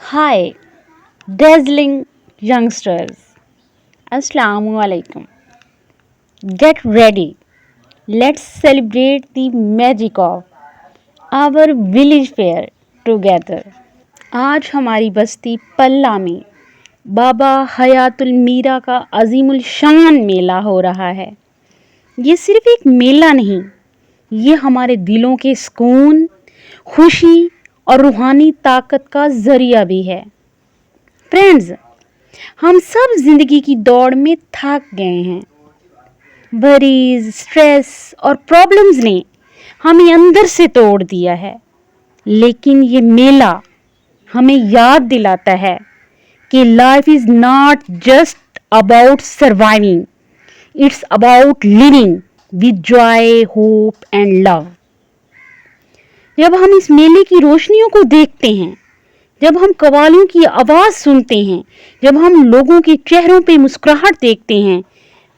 Hi, dazzling youngsters. Assalamu alaikum. Get ready. Let's celebrate the magic of our village fair together. आज हमारी बस्ती पल्ला में बाबा हयातुल मीरा का अजीमुल शान मेला हो रहा है। ये सिर्फ एक मेला नहीं, ये हमारे दिलों के सुकून, खुशी और रूहानी ताकत का जरिया भी है। फ्रेंड्स, हम सब जिंदगी की दौड़ में थक गए हैं। वरीज, स्ट्रेस और प्रॉब्लम्स ने हमें अंदर से तोड़ दिया है, लेकिन ये मेला हमें याद दिलाता है कि life is not just about surviving, it's about living with Joy, hope and love. जब हम इस मेले की रोशनियों को देखते हैं, जब हम कव्वालियों की आवाज़ सुनते हैं, जब हम लोगों के चेहरों पे मुस्कुराहट देखते हैं,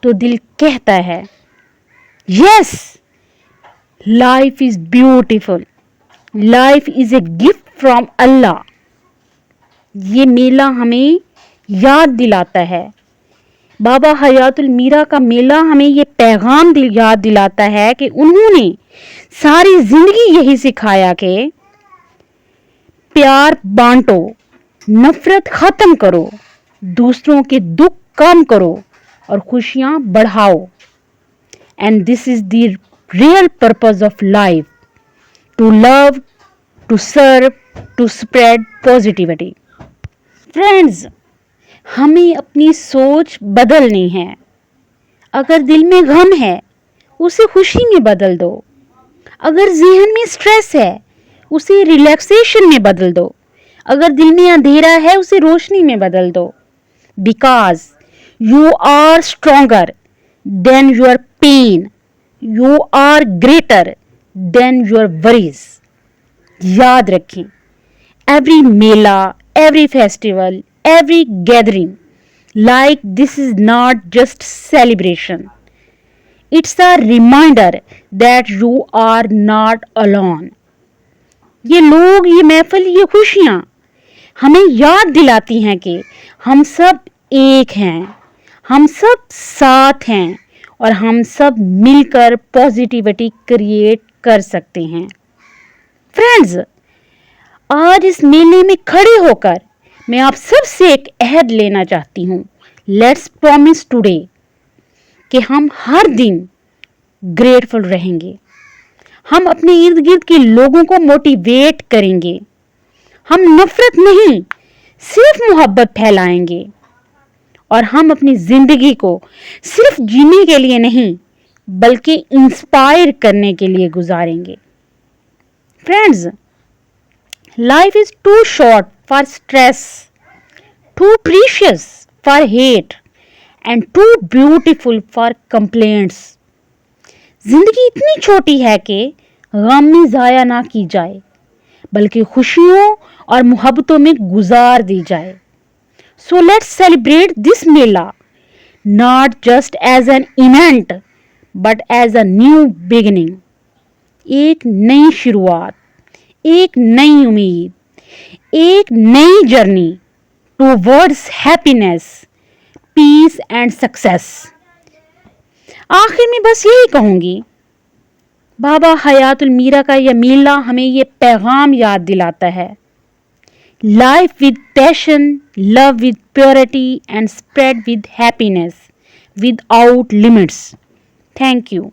तो दिल कहता है yes, life is beautiful, life is a gift from Allah. ये मेला हमें याद दिलाता है, बाबा हयातुल मीरा का मेला हमें ये पैगाम याद दिलाता है कि उन्होंने सारी जिंदगी यही सिखाया कि प्यार बांटो, नफरत खत्म करो, दूसरों के दुख कम करो और खुशियां बढ़ाओ। And this is the real purpose of life, to love, to serve, to spread positivity. Friends, हमें अपनी सोच बदलनी है। अगर दिल में गम है, उसे खुशी में बदल दो। अगर ज़हन में स्ट्रेस है, उसे रिलैक्सेशन में बदल दो। अगर दिल में अंधेरा है, उसे रोशनी में बदल दो। Because you are stronger than your pain, you are greater than your worries. याद रखें, every mela, every festival, every gathering like this is not just celebration, it's a reminder that you are not alone. ये लोग, ये महफिल, ये खुशियाँ हमें याद दिलाती हैं कि हम सब एक हैं, हम सब साथ हैं और हम सब मिलकर पॉजिटिविटी क्रिएट कर सकते हैं। फ्रेंड्स, आज इस मेले में खड़े होकर मैं आप सब से एक अहद लेना चाहती हूँ। लेट्स प्रॉमिस टुडे कि हम हर दिन ग्रेटफुल रहेंगे। हम अपने इर्द गिर्द के लोगों को मोटिवेट करेंगे। हम नफरत नहीं, सिर्फ मोहब्बत फैलाएंगे। और हम अपनी जिंदगी को सिर्फ जीने के लिए नहीं, बल्कि इंस्पायर करने के लिए गुजारेंगे। Friends, life is too short for stress, too precious for hate, and too beautiful for complaints. जिंदगी इतनी छोटी है कि गम में ज़ाया ना की जाए, बल्कि खुशियों और मोहब्बतों में गुजार दी जाए। So let's celebrate this Mela not just as an event, but as a new beginning. एक नई शुरुआत, एक नई उम्मीद, एक नई journey towards happiness, peace and success. आखिर में बस यही कहूँगी, बाबा हयातुल मीरा का यह मेला हमें ये पैगाम याद दिलाता है, life with passion, love with purity and spread with happiness without limits. Thank you.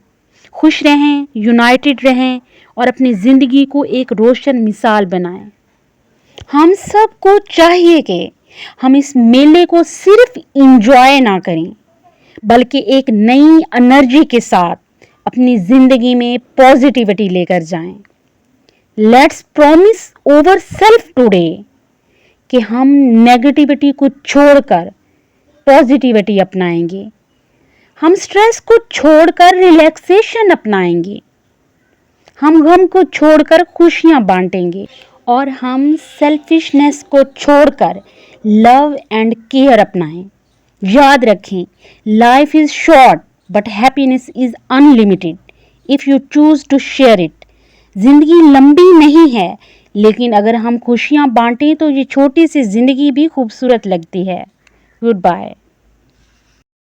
खुश रहें, यूनाइटेड रहें और अपनी ज़िंदगी को एक रोशन मिसाल बनाएं। हम सबको चाहिए कि हम इस मेले को सिर्फ इंजॉय ना करें, बल्कि एक नई एनर्जी के साथ अपनी ज़िंदगी में पॉजिटिविटी लेकर जाएं। Let's promise over self today कि हम नेगेटिविटी को छोड़कर पॉजिटिविटी अपनाएंगे। हम स्ट्रेस को छोड़कर रिलैक्सेशन अपनाएंगे। हम गम को छोड़कर खुशियाँ बांटेंगे और हम सेल्फिशनेस को छोड़कर लव एंड केयर अपनाएं। याद रखें, life is short but happiness is unlimited if you choose to share it. ज़िंदगी लंबी नहीं है, لیکن اگر ہم خوشیاں بانٹیں تو یہ چھوٹی سی زندگی بھی خوبصورت لگتی ہے. Good bye.